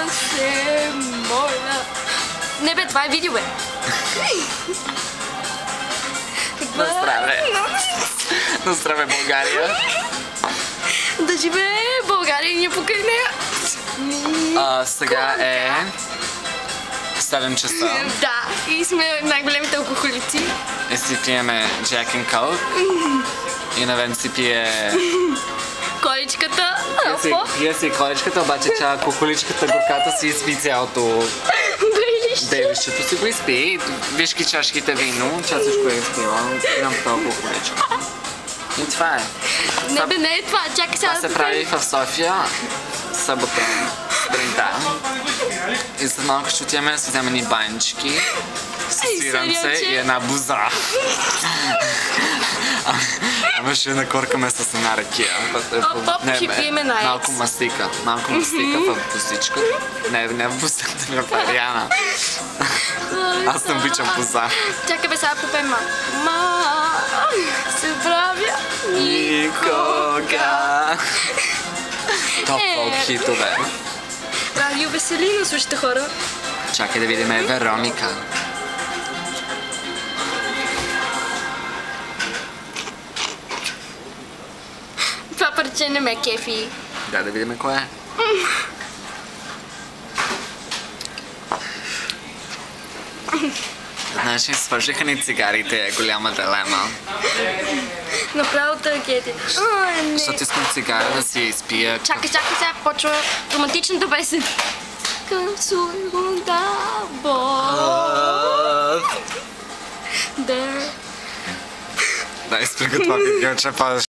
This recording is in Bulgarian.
се моля. Не бе, това е видео, бе. На здраве! На здраве, България! Да живее България и ние покрай нея. Сега е 7 часа. Да, и сме най-големите алкохолици. И си пиеме Jack and Coke. И навен си пие... Количката. Пие си количката, обаче тя алкохоличката горката си изпи цялото... Бейлището си го изпи. Виж ги чашките вино, тя всичко е изпила. Имам толкова количка. И това е. Не бе, не е това. Чакай сега. Това се прави в София събота сутринта. И след малко ще отиваме да си вземем ни банички с сиранце и една буза. Ама ще накоркаме с една ракия. Малко мастика. Малко мастика в бузичка. Не в бузата ми, в Ариана. Аз не обичам буза. Чакай бе, сега попем ма. Се правя никога. Топ фолк хитове. Радио Веселина, слушайте хора. Чакай да видим Вероника. Това парче не ме кефи. Да видим кое е. Знаеш ли, свършиха ни цигарите, е голяма дилема. Направо трагедия. Защото искам цигара да си я изпия. Чакай, сега почва романтичната песен. Късуйгунда бо. Да, изприготва видео, че падаш.